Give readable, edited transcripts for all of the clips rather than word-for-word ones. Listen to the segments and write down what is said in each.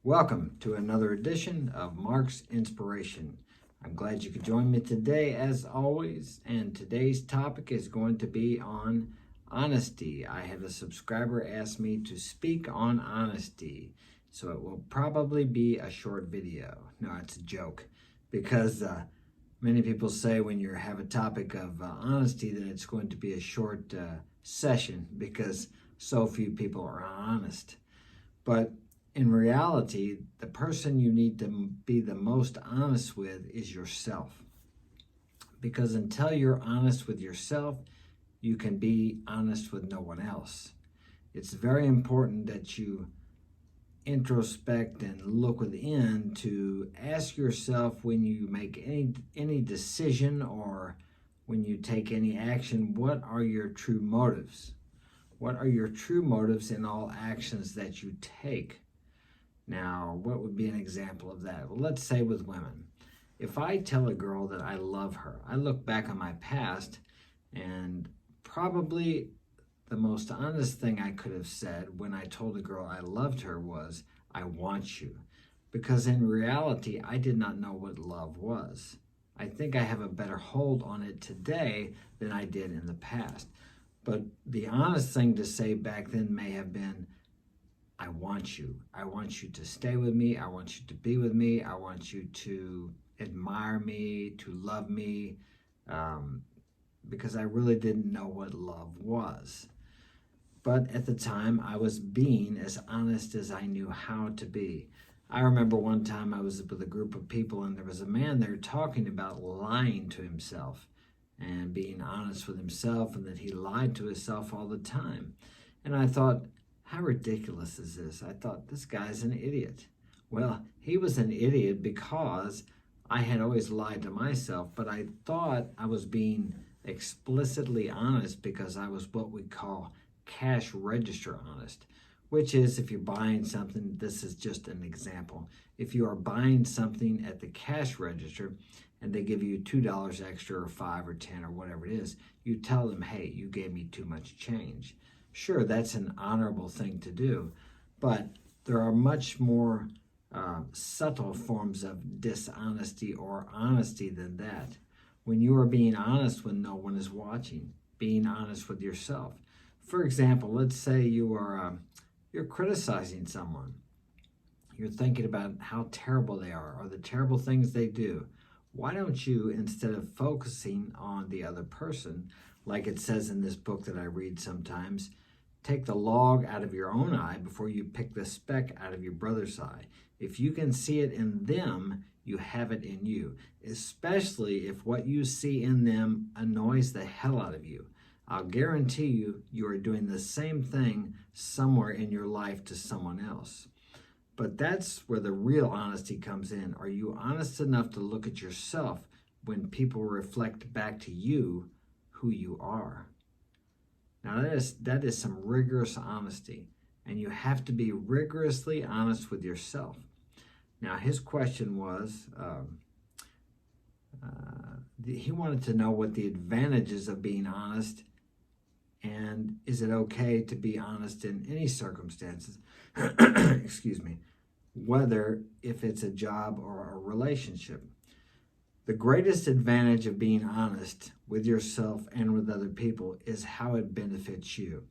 Welcome to another edition of Mark's Inspiration. I'm glad you could join me today as always, and today's topic is going to be on honesty. I have a subscriber ask me to speak on honesty, so it will probably be a short video. No, it's a joke, because many people say when you have a topic of honesty that it's going to be a short session because so few people are honest. But in reality, the person you need to be the most honest with is yourself. Because until you're honest with yourself, you can be honest with no one else. It's very important that you introspect and look within to ask yourself when you make any decision or when you take any action, what are your true motives? What are your true motives in all actions that you take? Now, what would be an example of that? Well, let's say with women. If I tell a girl that I love her, I look back on my past, and probably the most honest thing I could have said when I told a girl I loved her was, I want you. Because in reality, I did not know what love was. I think I have a better hold on it today than I did in the past. But the honest thing to say back then may have been, I want you. I want you to stay with me. I want you to be with me. I want you to admire me, to love me, because I really didn't know what love was. But at the time, I was being as honest as I knew how to be. I remember one time I was with a group of people, and there was a man there talking about lying to himself and being honest with himself, and that he lied to himself all the time. And I thought, how ridiculous is this? I thought, this guy's an idiot. Well, he was an idiot because I had always lied to myself, but I thought I was being explicitly honest because I was what we call cash register honest, which is if you're buying something, this is just an example. If you are buying something at the cash register and they give you $2 extra or $5 or $10 or whatever it is, you tell them, hey, you gave me too much change. Sure, that's an honorable thing to do, but there are much more subtle forms of dishonesty or honesty than that. When you are being honest when no one is watching, being honest with yourself. For example, let's say you're criticizing someone. You're thinking about how terrible they are or the terrible things they do. Why don't you, instead of focusing on the other person, like it says in this book that I read sometimes, take the log out of your own eye before you pick the speck out of your brother's eye. If you can see it in them, you have it in you, especially if what you see in them annoys the hell out of you. I'll guarantee you are doing the same thing somewhere in your life to someone else. But that's where the real honesty comes in. Are you honest enough to look at yourself when people reflect back to you who you are? Now that is some rigorous honesty, and you have to be rigorously honest with yourself. Now his question was, he wanted to know what the advantages of being honest, and is it okay to be honest in any circumstances, excuse me, whether if it's a job or a relationship. The greatest advantage of being honest with yourself and with other people is how it benefits you.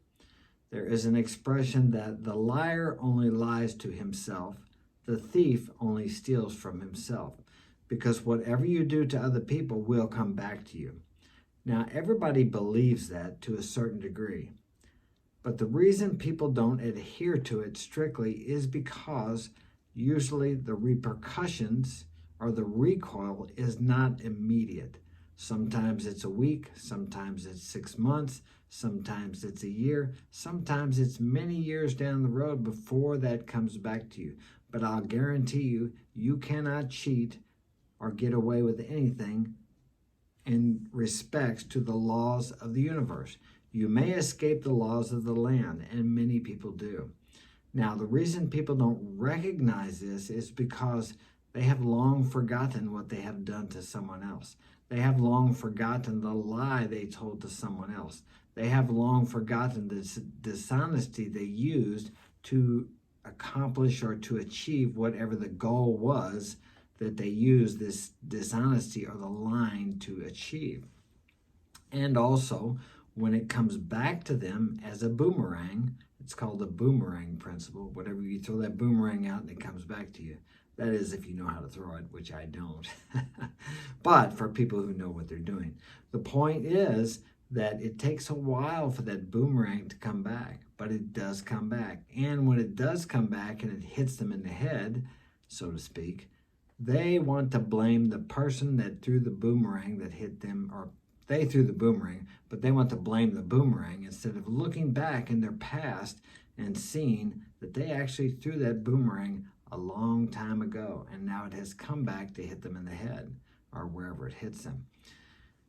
There is an expression that the liar only lies to himself, the thief only steals from himself, because whatever you do to other people will come back to you. Now, everybody believes that to a certain degree, but the reason people don't adhere to it strictly is because usually the repercussions or the recoil is not immediate. Sometimes it's a week, sometimes it's 6 months, sometimes it's a year, sometimes it's many years down the road before that comes back to you. But I'll guarantee you, you cannot cheat or get away with anything in respects to the laws of the universe. You may escape the laws of the land, and many people do. Now, the reason people don't recognize this is because they have long forgotten what they have done to someone else. They have long forgotten the lie they told to someone else. They have long forgotten the dishonesty they used to accomplish or to achieve whatever the goal was that they used this dishonesty or the lying to achieve. And also, when it comes back to them as a boomerang, it's called the boomerang principle. Whatever you throw that boomerang out and it comes back to you. That is, if you know how to throw it, which I don't. But for people who know what they're doing. The point is that it takes a while for that boomerang to come back, but it does come back. And when it does come back and it hits them in the head, so to speak, they want to blame the person that threw the boomerang that hit them, or they threw the boomerang, but they want to blame the boomerang instead of looking back in their past and seeing that they actually threw that boomerang a long time ago, and now it has come back to hit them in the head or wherever it hits them.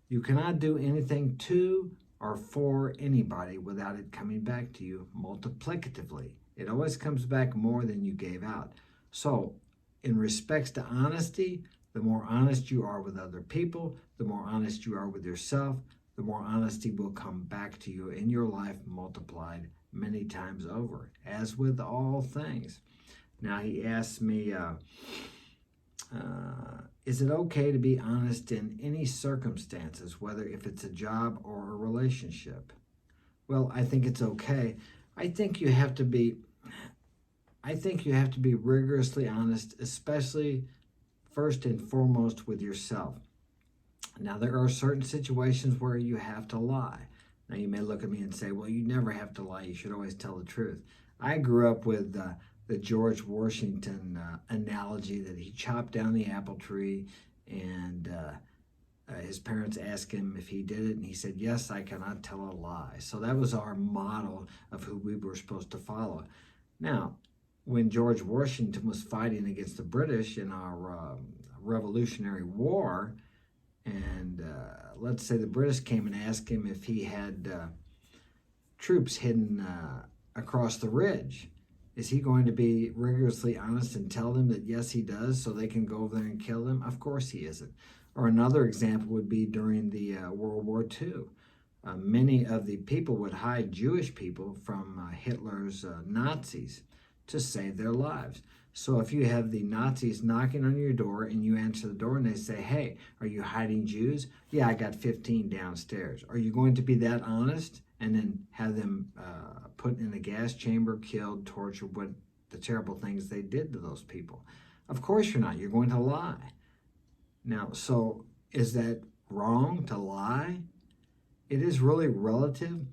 You cannot do anything to or for anybody without it coming back to you multiplicatively. It always comes back more than you gave out. So, in respects to honesty, the more honest you are with other people, the more honest you are with yourself, the more honesty will come back to you in your life multiplied many times over, as with all things. Now he asked me, is it okay to be honest in any circumstances, whether if it's a job or a relationship? Well, I think it's okay. I think you have to be rigorously honest, especially first and foremost with yourself. Now, there are certain situations where you have to lie. Now, you may look at me and say, well, you never have to lie. You should always tell the truth. I grew up with the George Washington analogy that he chopped down the apple tree, and his parents asked him if he did it, and he said, yes, I cannot tell a lie. So that was our model of who we were supposed to follow. Now, when George Washington was fighting against the British in our Revolutionary War, and let's say the British came and asked him if he had troops hidden across the ridge, is he going to be rigorously honest and tell them that yes, he does, so they can go over there and kill them? Of course he isn't. Or another example would be during the World War II. Many of the people would hide Jewish people from Hitler's Nazis to save their lives. So if you have the Nazis knocking on your door and you answer the door and they say, hey, are you hiding Jews? Yeah, I got 15 downstairs. Are you going to be that honest and then have them put in a gas chamber, killed, tortured, what the terrible things they did to those people? Of course you're not. You're going to lie. Now, so is that wrong to lie? It is really relative.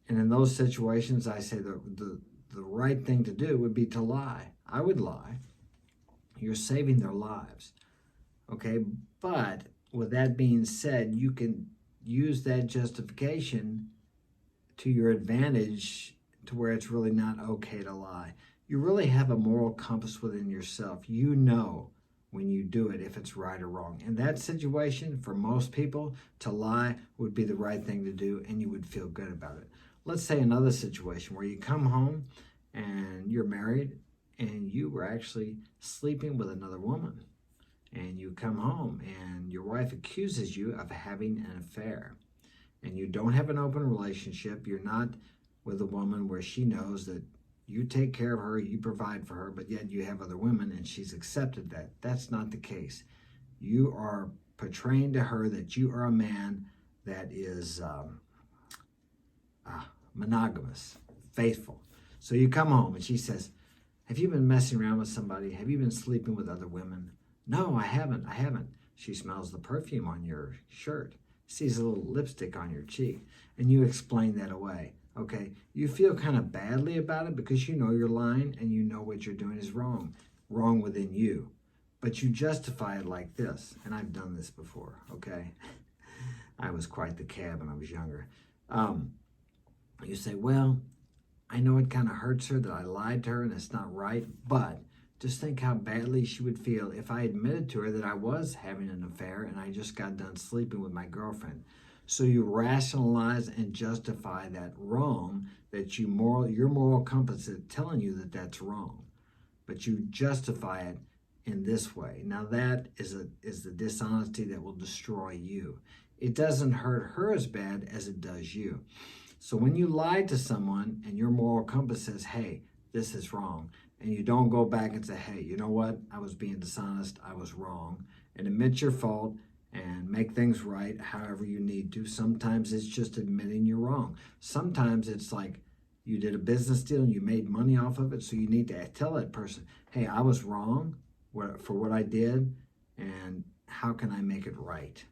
And in those situations, I say the right thing to do would be to lie. I would lie. You're saving their lives. Okay? But with that being said, you can use that justification to your advantage to where it's really not okay to lie. You really have a moral compass within yourself. You know when you do it if it's right or wrong. In that situation, for most people, to lie would be the right thing to do and you would feel good about it. Let's say another situation where you come home and you're married and you were actually sleeping with another woman. And you come home and your wife accuses you of having an affair. And you don't have an open relationship. You're not with a woman where she knows that you take care of her, you provide for her, but yet you have other women and she's accepted that. That's not the case. You are portraying to her that you are a man that is monogamous, faithful. So you come home and she says, have you been messing around with somebody? Have you been sleeping with other women? No, I haven't. She smells the perfume on your shirt, sees a little lipstick on your cheek, and you explain that away. Okay, you feel kind of badly about it because you know you're lying and you know what you're doing is wrong within you. But you justify it like this, and I've done this before, okay? I was quite the cab when I was younger. You say, well, I know it kind of hurts her that I lied to her and it's not right, but just think how badly she would feel if I admitted to her that I was having an affair and I just got done sleeping with my girlfriend. So you rationalize and justify that wrong, that your moral compass is telling you that that's wrong. But you justify it in this way. Now that is the dishonesty that will destroy you. It doesn't hurt her as bad as it does you. So when you lie to someone and your moral compass says, hey, this is wrong. And you don't go back and say, hey, you know what? I was being dishonest. I was wrong. And admit your fault and make things right however you need to. Sometimes it's just admitting you're wrong. Sometimes it's like you did a business deal and you made money off of it. So you need to tell that person, hey, I was wrong for what I did. And how can I make it right?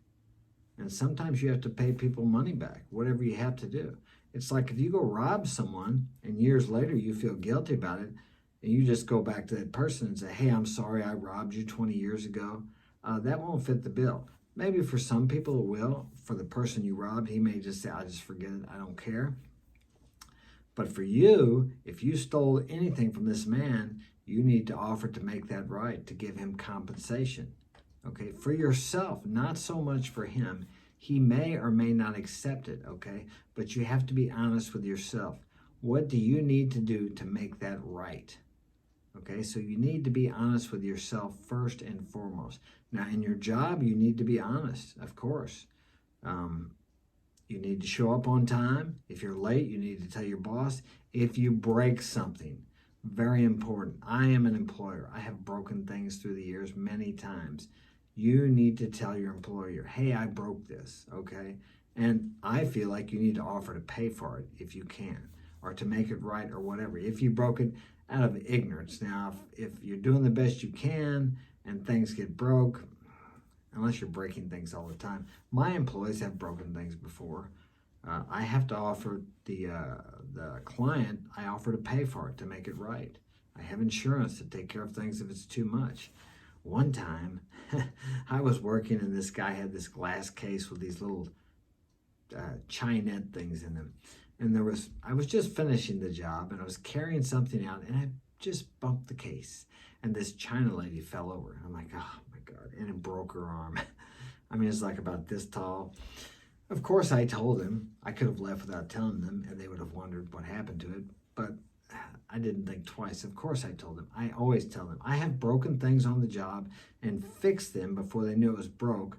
And sometimes you have to pay people money back, whatever you have to do. It's like if you go rob someone and years later you feel guilty about it, and you just go back to that person and say, hey, I'm sorry I robbed you 20 years ago, that won't fit the bill. Maybe for some people it will. For the person you robbed, he may just say, I just forget it, I don't care. But for you, if you stole anything from this man, you need to offer to make that right, to give him compensation. Okay, for yourself, not so much for him. He may or may not accept it, okay? But you have to be honest with yourself. What do you need to do to make that right? Okay, so you need to be honest with yourself first and foremost. Now, in your job, you need to be honest, of course. You need to show up on time. If you're late, you need to tell your boss. If you break something, very important. I am an employer. I have broken things through the years many times. You need to tell your employer, hey, I broke this, okay? And I feel like you need to offer to pay for it if you can, or to make it right or whatever. If you broke it out of ignorance. Now, if you're doing the best you can and things get broke, unless you're breaking things all the time. My employees have broken things before. I have to offer the client, I offer to pay for it to make it right. I have insurance to take care of things if it's too much. One time, I was working and this guy had this glass case with these little Chinette things in them. And I was just finishing the job and I was carrying something out and I just bumped the case. And this China lady fell over. I'm like, oh my God. And it broke her arm. I mean, it's like about this tall. Of course, I told him. I could have left without telling them and they would have wondered what happened to it. But I didn't think twice. Of course I told them. I always tell them. I have broken things on the job and fixed them before they knew it was broke.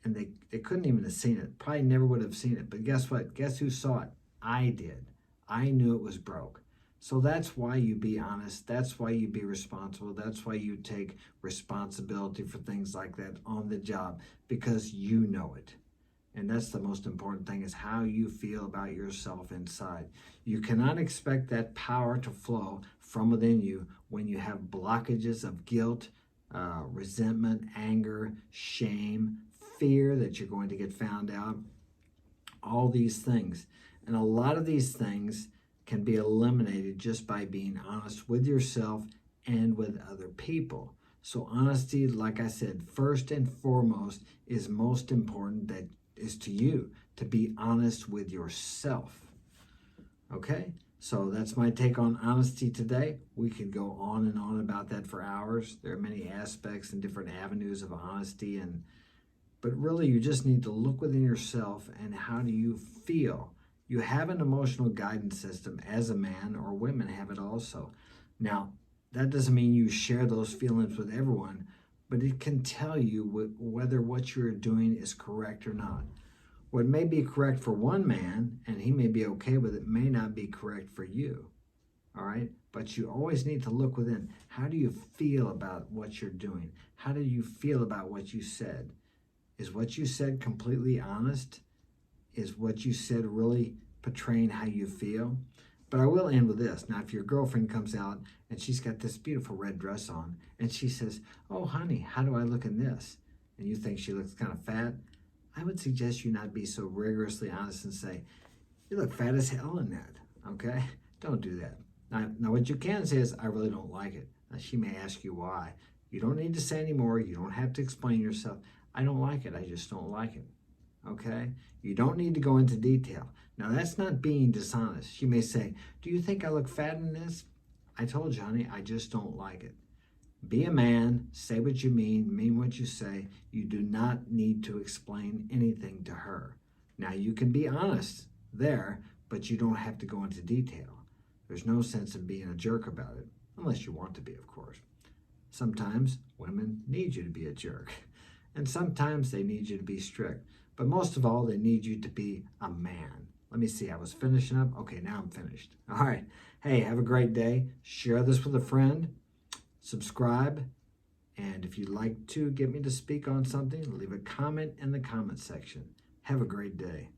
And they couldn't even have seen it. Probably never would have seen it. But guess what? Guess who saw it? I did. I knew it was broke. So that's why you be honest. That's why you be responsible. That's why you take responsibility for things like that on the job, because you know it. And that's the most important thing, is how you feel about yourself inside. You cannot expect that power to flow from within you when you have blockages of guilt, resentment, anger, shame, fear that you're going to get found out, all these things. And a lot of these things can be eliminated just by being honest with yourself and with other people. So honesty, like I said, first and foremost is most important. That is to you, to be honest with yourself. Okay? So that's my take on honesty today. We could go on and on about that for hours. There are many aspects and different avenues of honesty, but really you just need to look within yourself and how do you feel. You have an emotional guidance system as a man, or women have it also. Now, that doesn't mean you share those feelings with everyone, but it can tell you whether what you're doing is correct or not. What may be correct for one man, and he may be okay with it, may not be correct for you. All right? But you always need to look within. How do you feel about what you're doing? How do you feel about what you said? Is what you said completely honest? Is what you said really portraying how you feel? But I will end with this. Now, if your girlfriend comes out and she's got this beautiful red dress on and she says, oh, honey, how do I look in this? And you think she looks kind of fat, I would suggest you not be so rigorously honest and say, you look fat as hell in that, okay? Don't do that. Now what you can say is, I really don't like it. Now, she may ask you why. You don't need to say any more. You don't have to explain yourself. I don't like it. I just don't like it. Okay? You don't need to go into detail. Now, that's not being dishonest. She may say, do you think I look fat in this? I told you, honey, I just don't like it. Be a man, say what you mean what you say. You do not need to explain anything to her. Now, you can be honest there, but you don't have to go into detail. There's no sense in being a jerk about it, unless you want to be, of course. Sometimes women need you to be a jerk, and sometimes they need you to be strict. But most of all, they need you to be a man. Let me see. I was finishing up. Okay, now I'm finished. All right. Hey, have a great day. Share this with a friend. Subscribe. And if you'd like to get me to speak on something, leave a comment in the comment section. Have a great day.